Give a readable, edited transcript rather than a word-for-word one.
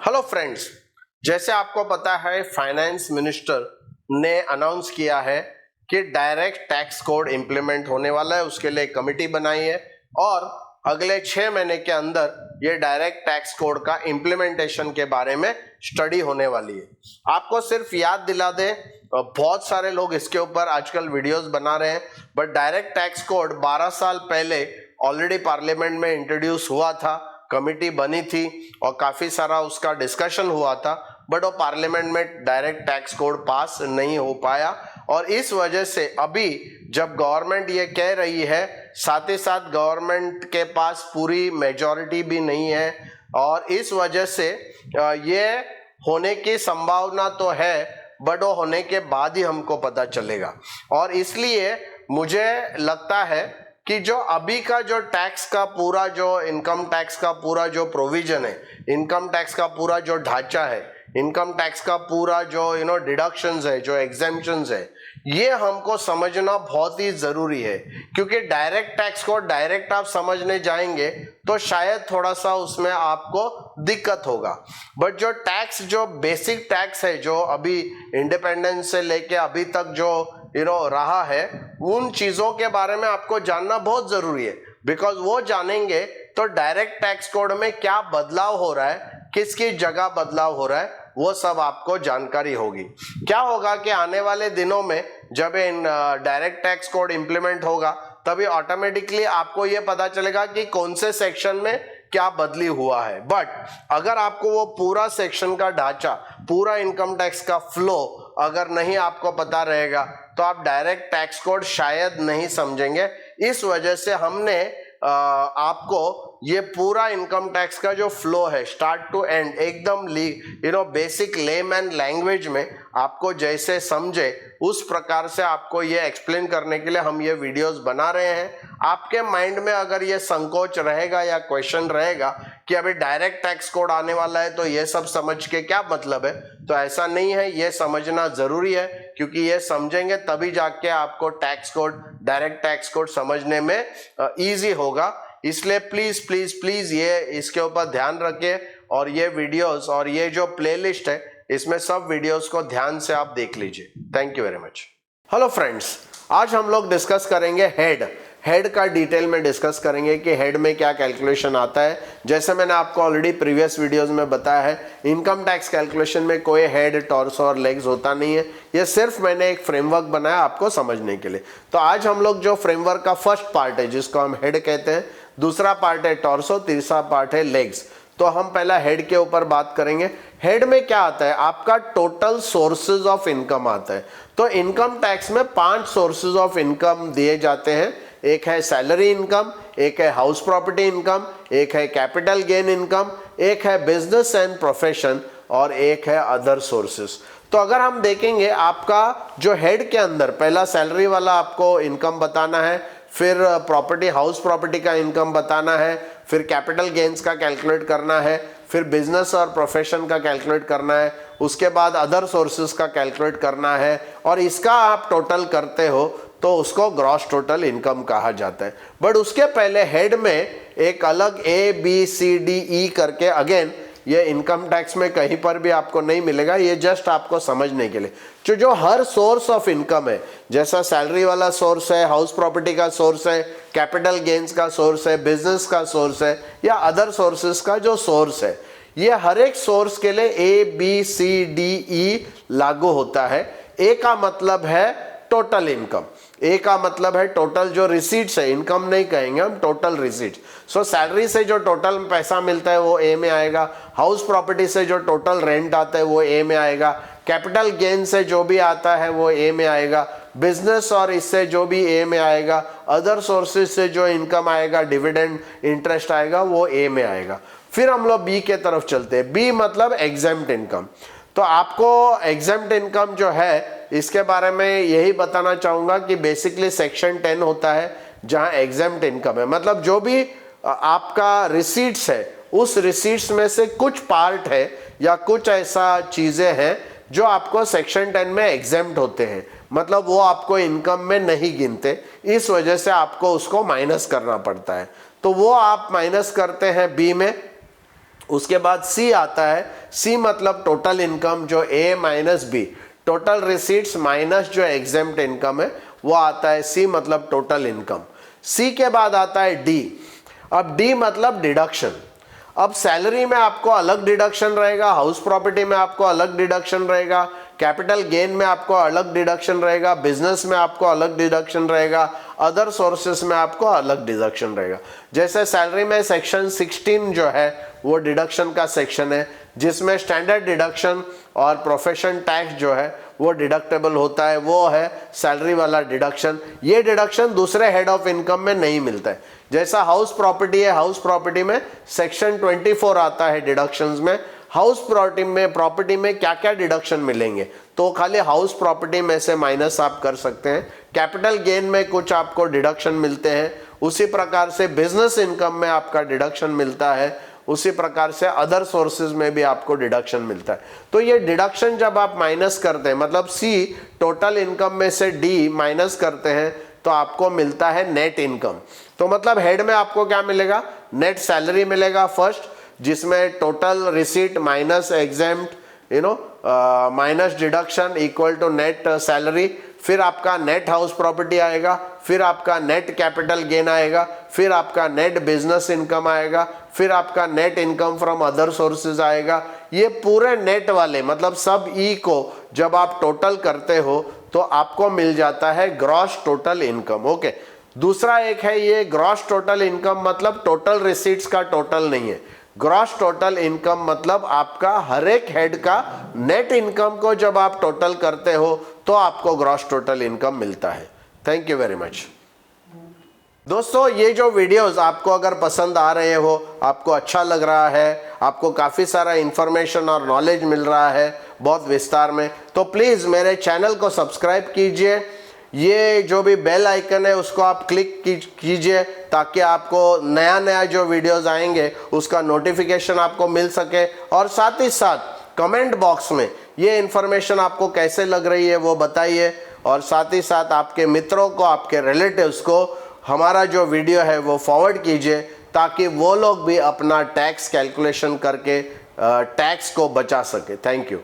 Hello friends, जैसे आपको पता है फाइनेंस मिनिस्टर ने अनाउंस किया है कि डायरेक्ट टैक्स कोड इंप्लीमेंट होने वाला है। उसके लिए कमेटी बनाई है और अगले 6 महीने के अंदर ये डायरेक्ट टैक्स कोड का इंप्लीमेंटेशन के बारे में स्टडी होने वाली है। आपको सिर्फ याद दिला दे, बहुत सारे लोग इसके ऊपर आजकल वीडियोस बना रहे हैं, बट डायरेक्ट टैक्स कोड 12 साल पहले ऑलरेडी पार्लियामेंट में इंट्रोड्यूस हुआ था, कमिटी बनी थी और काफी सारा उसका डिस्कशन हुआ था, बट वो पार्लियामेंट में डायरेक्ट टैक्स कोड पास नहीं हो पाया। और इस वजह से अभी जब गवर्नमेंट ये कह रही है, साथ ही साथ गवर्नमेंट के पास पूरी मेजॉरिटी भी नहीं है और इस वजह से ये होने की संभावना तो है, बट वो होने के बाद ही हमको पता चलेगा। और इसलिए मुझे लगता है कि जो अभी का जो टैक्स का पूरा जो इनकम टैक्स का पूरा जो प्रोविजन है, इनकम टैक्स का पूरा जो ढांचा है, इनकम टैक्स का पूरा जो डिडक्शंस है, जो एग्जेम्पशंस है, ये हमको समझना बहुत ही जरूरी है। क्योंकि डायरेक्ट टैक्स को डायरेक्ट आप समझने जाएंगे तो शायद थोड़ा सा उसमें आपको दिक्कत होगा, बट जो टैक्स, जो बेसिक टैक्स है, जो अभी इंडिपेंडेंस से लेके अभी तक जो रहा है, उन चीजों के बारे में आपको जानना बहुत जरूरी है। बिकॉज वो जानेंगे तो डायरेक्ट टैक्स कोड में क्या बदलाव हो रहा है, किसकी जगह बदलाव हो रहा है, वो सब आपको जानकारी होगी। क्या होगा कि आने वाले दिनों में जब डायरेक्ट टैक्स कोड इंप्लीमेंट होगा, तभी ऑटोमेटिकली आपको ये पता चलेगा कि कौन से सेक्शन में क्या बदली हुआ है। बट अगर आपको वो पूरा सेक्शन का ढांचा, पूरा इनकम टैक्स का फ्लो अगर नहीं आपको पता रहेगा, तो आप डायरेक्ट टैक्स कोड शायद नहीं समझेंगे। इस वजह से हमने आपको ये पूरा इनकम टैक्स का जो फ्लो है, स्टार्ट टू एंड, एकदम बेसिक लेमैन लैंग्वेज में आपको जैसे समझे उस प्रकार से आपको ये एक्सप्लेन करने के लिए हम ये वीडियोस बना रहे हैं। आपके माइंड में अगर ये संकोच रहेगा या क्वेश्चन रहेगा कि अभी डायरेक्ट टैक्स कोड आने वाला है तो ये सब समझ के क्या मतलब है, तो ऐसा नहीं है, ये समझना जरूरी है। क्योंकि ये समझेंगे तभी जाके आपको tax code, direct tax code समझने में इजी होगा। इसलिए प्लीज प्लीज प्लीज ये इसके ऊपर ध्यान रखिए और ये वीडियोस और ये जो प्लेलिस्ट है, इसमें सब वीडियोस को ध्यान से आप देख लीजिए। Thank you very much. Hello friends, आज हम लोग डिस्कस करेंगे हेड का डिटेल में डिस्कस करेंगे कि हेड में क्या कैलकुलेशन आता है। जैसे मैंने आपको ऑलरेडी प्रीवियस वीडियोस में बताया है, इनकम टैक्स कैलकुलेशन में कोई हेड, टॉर्सो और लेग्स होता नहीं है। ये सिर्फ मैंने एक फ्रेमवर्क बनाया आपको समझने के लिए। तो आज हम लोग जो फ्रेमवर्क का फर्स्ट पार्ट है, जिसको हम हेड कहते हैं, दूसरा पार्ट है टॉर्सो, तीसरा पार्ट है लेग्स। तो हम पहला हेड के ऊपर बात करेंगे। हेड में क्या आता है? आपका टोटल सोर्सेज ऑफ इनकम आता है। तो इनकम टैक्स में 5 सोर्सेज ऑफ इनकम दिए जाते हैं। एक है सैलरी इनकम, एक है हाउस प्रॉपर्टी इनकम, एक है कैपिटल गेन इनकम, एक है बिजनेस एंड प्रोफेशन और एक है अदर सोर्सेस। तो अगर हम देखेंगे, आपका जो हेड के अंदर पहला सैलरी वाला आपको इनकम बताना है, फिर प्रॉपर्टी, हाउस प्रॉपर्टी का इनकम बताना है, फिर कैपिटल गेन्स का कैलकुलेट करना है, फिर बिजनेस और प्रोफेशन का कैलकुलेट करना है, उसके बाद अदर सोर्सेज का कैलकुलेट करना है, और इसका आप टोटल करते हो तो उसको ग्रॉस टोटल इनकम कहा जाता है। बट उसके पहले हेड में एक अलग ABCDE करके, अगेन ये इनकम टैक्स में कहीं पर भी आपको नहीं मिलेगा, ये जस्ट आपको समझने के लिए। जो हर सोर्स ऑफ इनकम है, जैसा सैलरी वाला सोर्स है, हाउस प्रॉपर्टी का सोर्स है, कैपिटल गेन्स का सोर्स है, बिजनेस का सोर्स है, या अदर सोर्सेस का जो सोर्स है, ये हर एक सोर्स के लिए ABCDE लागू होता है। ए का मतलब है टोटल इनकम, ए का मतलब है टोटल जो रिसीट्स है, इनकम नहीं कहेंगे हम, टोटल रिसीट्स। सो सैलरी से जो टोटल पैसा मिलता है वो ए में आएगा, हाउस प्रॉपर्टी से जो टोटल रेंट आता है वो ए में आएगा, कैपिटल गेन से जो भी आता है वो ए में आएगा, बिजनेस और इससे जो भी ए में आएगा, अदर सोर्सेज से जो इनकम आएगा, डिविडेंड, इंटरेस्ट आएगा, वो ए में आएगा। फिर हम लोग बी के तरफ चलते हैं। बी मतलब एग्जेम्प्ट इनकम। तो आपको एग्जेम्प्ट इनकम जो है, इसके बारे में यही बताना चाहूंगा कि बेसिकली सेक्शन 10 होता है जहां एग्जेम्प्ट इनकम है। मतलब जो भी आपका रिसीट्स है, उस रिसीट्स में से कुछ पार्ट है या कुछ ऐसा चीजें हैं जो आपको सेक्शन 10 में एग्जेम्प्ट होते हैं, मतलब वो आपको इनकम में नहीं गिनते, इस वजह से आपको उसको माइनस करना पड़ता है। तो वो आप माइनस करते हैं बी में। उसके बाद सी आता है, सी मतलब टोटल इनकम, जो A minus B, total receipts minus जो एग्जेम्प्ट इनकम है वो आता है सी मतलब टोटल इनकम। सी के बाद आता है डी। अब डी मतलब डिडक्शन। अब सैलरी में आपको अलग डिडक्शन रहेगा, हाउस प्रॉपर्टी में आपको अलग डिडक्शन रहेगा, कैपिटल गेन में आपको अलग डिडक्शन रहेगा, बिजनेस में आपको अलग डिडक्शन रहेगा, अदर सोर्सेस में आपको अलग डिडक्शन रहेगा। जैसे सैलरी में सेक्शन 16 जो है वो डिडक्शन का सेक्शन है, जिसमें स्टैंडर्ड डिडक्शन और प्रोफेशन टैक्स जो है वो डिडक्टेबल होता है, वो है सैलरी वाला डिडक्शन। ये डिडक्शन दूसरे हेड ऑफ इनकम में नहीं मिलता है। जैसा हाउस प्रॉपर्टी है, हाउस प्रॉपर्टी में सेक्शन 24 आता है डिडक्शंस में। हाउस प्रॉपर्टी में क्या क्या डिडक्शन मिलेंगे, तो खाली हाउस प्रॉपर्टी में से माइनस आप कर सकते हैं। कैपिटल गेन में कुछ आपको डिडक्शन मिलते हैं, उसी प्रकार से बिजनेस इनकम में आपका डिडक्शन मिलता है, उसी प्रकार से अदर सोर्सेज में भी आपको डिडक्शन मिलता है। तो ये डिडक्शन जब आप माइनस करते हैं, मतलब सी टोटल इनकम में से डी माइनस करते हैं, तो आपको मिलता है नेट इनकम। तो मतलब हेड में आपको क्या मिलेगा, नेट सैलरी मिलेगा फर्स्ट, जिसमें total receipt minus exempt minus deduction equal to net salary. फिर आपका नेट हाउस प्रॉपर्टी आएगा, फिर आपका नेट कैपिटल गेन आएगा, फिर आपका नेट बिजनेस इनकम आएगा, फिर आपका net income from other sources आएगा। ये पूरे नेट वाले मतलब सब ई को जब आप टोटल करते हो तो आपको मिल जाता है ग्रॉस टोटल इनकम। ओके, दूसरा एक है ये ग्रॉस टोटल इनकम, मतलब टोटल रिसीट्स का टोटल नहीं है। ग्रॉस टोटल इनकम मतलब आपका हर एक हेड का नेट इनकम को जब आप टोटल करते हो तो आपको ग्रॉस टोटल इनकम मिलता है। थैंक यू वेरी मच दोस्तों। ये जो वीडियोस आपको अगर पसंद आ रहे हो, आपको अच्छा लग रहा है, आपको काफ़ी सारा इंफॉर्मेशन और नॉलेज मिल रहा है बहुत विस्तार में, तो प्लीज़ मेरे चैनल को सब्सक्राइब कीजिए। ये जो भी बेल आइकन है उसको आप क्लिक कीजिए, ताकि आपको नया नया जो वीडियोस आएंगे उसका नोटिफिकेशन आपको मिल सके। और साथ ही साथ कमेंट बॉक्स में ये इन्फॉर्मेशन आपको कैसे लग रही है वो बताइए, और साथ ही साथ आपके मित्रों को, आपके रिलेटिव्स को हमारा जो वीडियो है वो फॉरवर्ड कीजिए, ताकि वो लोग भी अपना टैक्स कैलकुलेशन करके टैक्स को बचा सके। Thank you.